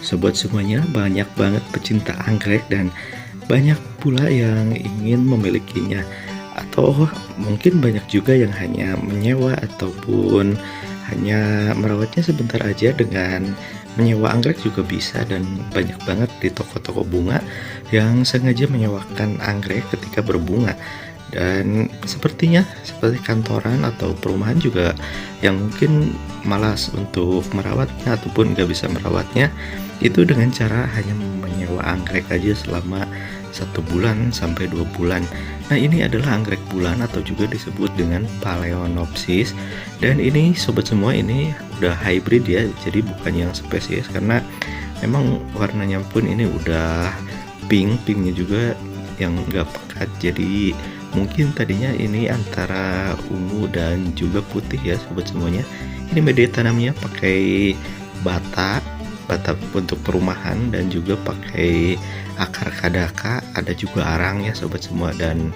Sobat semuanya, banyak banget pecinta anggrek dan banyak pula yang ingin memilikinya. Atau mungkin banyak juga yang hanya menyewa ataupun hanya merawatnya sebentar aja dengan menyewa anggrek juga bisa. Dan banyak banget di toko-toko bunga yang sengaja menyewakan anggrek ketika berbunga. Dan sepertinya seperti kantoran atau perumahan juga yang mungkin malas untuk merawatnya ataupun nggak bisa merawatnya, itu dengan cara hanya menyewa anggrek aja selama 1 bulan sampai 2 bulan. Nah, ini adalah anggrek bulan atau juga disebut dengan Phalaenopsis. Dan ini sobat semua, ini udah hybrid ya, jadi bukan yang spesies karena memang warnanya pun ini udah pinknya juga yang nggak pekat. Jadi mungkin tadinya ini antara ungu dan juga putih ya sobat semuanya. Ini media tanamnya pakai bata untuk perumahan dan juga pakai akar kadaka, ada juga arang ya sobat semua. Dan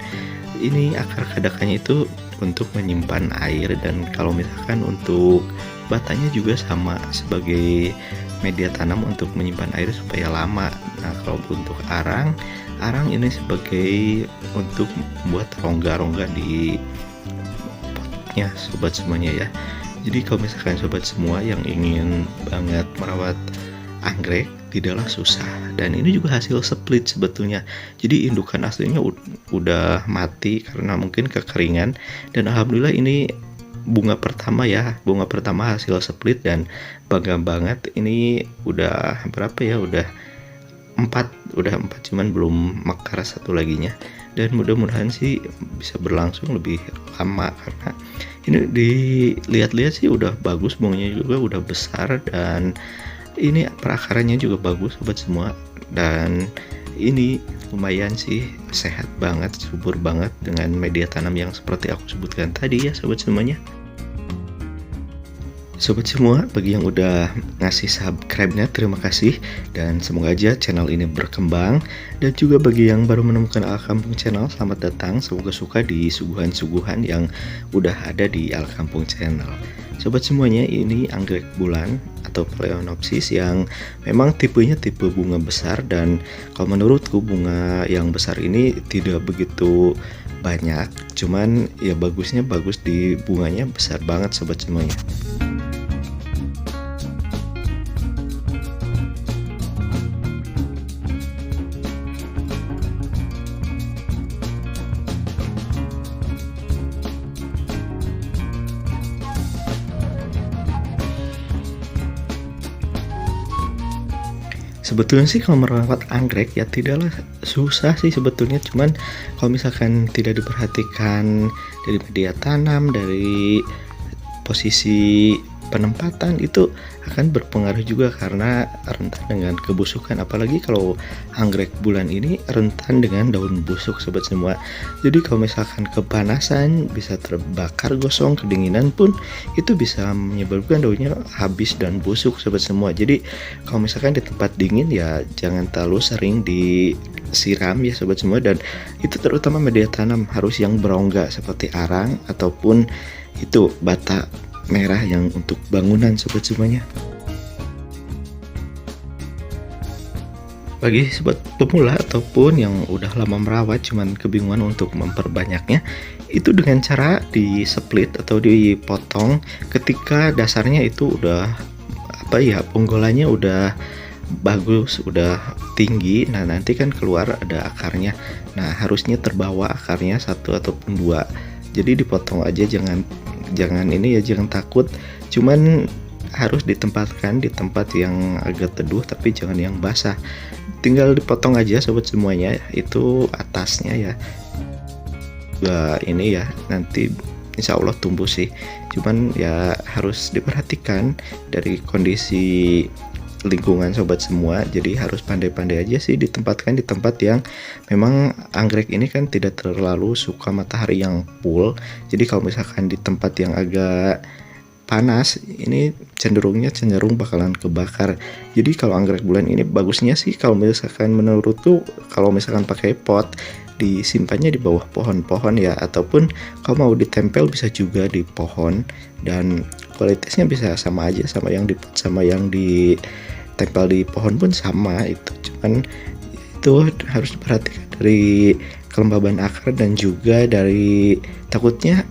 ini akar kadakanya itu untuk menyimpan air, dan kalau misalkan untuk batanya juga sama sebagai media tanam untuk menyimpan air supaya lama. Nah, kalau untuk arang ini sebagai untuk membuat rongga-rongga di potnya sobat semuanya ya. Jadi kalau misalkan sobat semua yang ingin banget merawat anggrek, tidaklah susah. Dan ini juga hasil split sebetulnya. Jadi indukan aslinya udah mati karena mungkin kekeringan, dan alhamdulillah ini bunga pertama ya, bunga pertama hasil split. Dan bangga banget, ini udah berapa ya, udah 4 cuman belum mekar satu laginya. Dan mudah-mudahan sih bisa berlangsung lebih lama karena ini dilihat-lihat sih udah bagus, bunganya juga udah besar, dan ini perakarannya juga bagus sobat semua. Dan ini lumayan sih sehat banget, subur banget dengan media tanam yang seperti aku sebutkan tadi ya sobat semuanya. Sobat semua, bagi yang udah ngasih subscribe-nya, terima kasih. Dan semoga aja channel ini berkembang. Dan juga bagi yang baru menemukan Alkampung Channel, selamat datang. Semoga suka di suguhan-suguhan yang udah ada di Alkampung Channel. Sobat semuanya, ini anggrek bulan atau Phalaenopsis yang memang tipenya tipe bunga besar. Dan kalau menurutku bunga yang besar ini tidak begitu banyak. Cuman ya bagusnya bagus di bunganya besar banget sobat semuanya. Sebetulnya sih kalau merawat anggrek ya tidaklah susah sih sebetulnya, cuman kalau misalkan tidak diperhatikan dari media tanam, dari posisi penempatan, itu akan berpengaruh juga karena rentan dengan kebusukan. Apalagi kalau anggrek bulan ini rentan dengan daun busuk sobat semua. Jadi kalau misalkan kepanasan bisa terbakar, gosong, kedinginan pun itu bisa menyebabkan daunnya habis dan busuk sobat semua. Jadi kalau misalkan di tempat dingin ya jangan terlalu sering disiram ya sobat semua. Dan itu terutama media tanam harus yang berongga seperti arang ataupun itu bata merah yang untuk bangunan sobat semuanya. Bagi sobat pemula ataupun yang udah lama merawat cuman kebingungan untuk memperbanyaknya, itu dengan cara di split atau dipotong ketika dasarnya itu udah penggolannya udah bagus, udah tinggi. Nah, nanti kan keluar ada akarnya. Nah, harusnya terbawa akarnya 1 ataupun 2. Jadi dipotong aja, jangan takut. Cuman harus ditempatkan di tempat yang agak teduh tapi jangan yang basah. Tinggal dipotong aja sobat semuanya, itu atasnya ya. Ini ya nanti insya Allah tumbuh sih. Cuman ya harus diperhatikan dari kondisi lingkungan sobat semua. Jadi harus pandai-pandai aja sih ditempatkan di tempat yang memang anggrek ini kan tidak terlalu suka matahari yang full. Jadi kalau misalkan di tempat yang agak panas, ini cenderung bakalan kebakar. Jadi kalau anggrek bulan ini bagusnya sih kalau misalkan menurutku, kalau misalkan pakai pot, disimpannya di bawah pohon-pohon ya, ataupun kalau mau ditempel bisa juga di pohon. Dan kualitasnya bisa sama aja, sama yang di pot sama yang di tempel di pohon pun sama itu, cuman itu harus diperhatikan dari kelembaban akar dan juga dari takutnya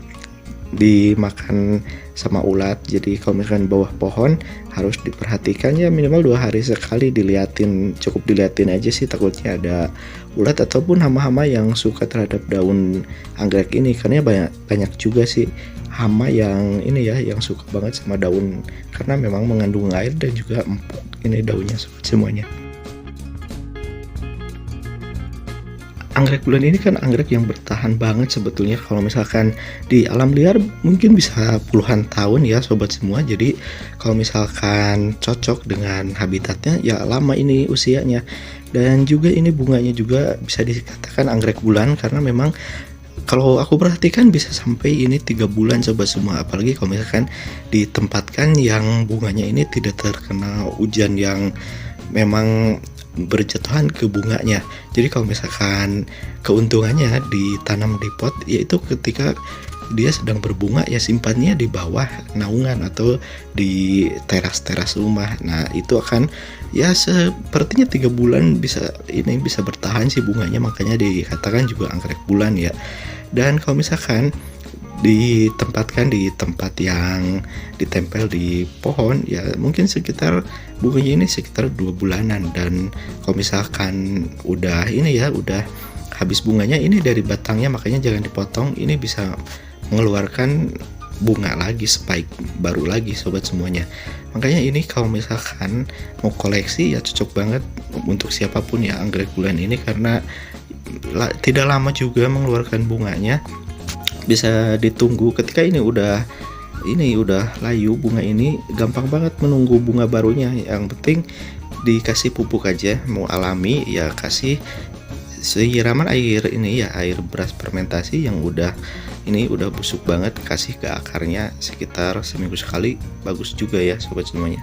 dimakan sama ulat. Jadi kalau misalkan bawah pohon harus diperhatikan ya minimal 2 hari sekali diliatin, cukup diliatin aja sih, takutnya ada ulat ataupun hama-hama yang suka terhadap daun anggrek ini, karena banyak banyak juga sih hama yang ini ya yang suka banget sama daun karena memang mengandung air dan juga empuk ini daunnya semuanya. Anggrek bulan ini kan anggrek yang bertahan banget sebetulnya, kalau misalkan di alam liar mungkin bisa puluhan tahun ya sobat semua. Jadi kalau misalkan cocok dengan habitatnya ya lama ini usianya. Dan juga ini bunganya juga bisa dikatakan anggrek bulan karena memang kalau aku perhatikan bisa sampai ini 3 bulan sobat semua, apalagi kalau misalkan ditempatkan yang bunganya ini tidak terkena hujan yang memang berjatuhan ke bunganya. Jadi kalau misalkan keuntungannya ditanam di pot, yaitu ketika dia sedang berbunga ya simpannya di bawah naungan atau di teras-teras rumah. Nah itu akan ya sepertinya 3 bulan bisa bertahan sih bunganya, makanya dikatakan juga anggrek bulan ya. Dan kalau misalkan ditempatkan di tempat yang ditempel di pohon ya mungkin sekitar bunganya ini sekitar 2 bulanan. Dan kalau misalkan udah ini ya udah habis bunganya ini dari batangnya, makanya jangan dipotong, ini bisa mengeluarkan bunga lagi, spike baru lagi sobat semuanya. Makanya ini kalau misalkan mau koleksi ya cocok banget untuk siapapun ya anggrek bulan ini, karena tidak lama juga mengeluarkan bunganya, bisa ditunggu. Ketika ini udah layu bunga ini, gampang banget menunggu bunga barunya. Yang penting dikasih pupuk aja, mau alami ya kasih siraman air ini ya air beras fermentasi yang udah busuk banget, kasih ke akarnya sekitar seminggu sekali, bagus juga ya sobat semuanya.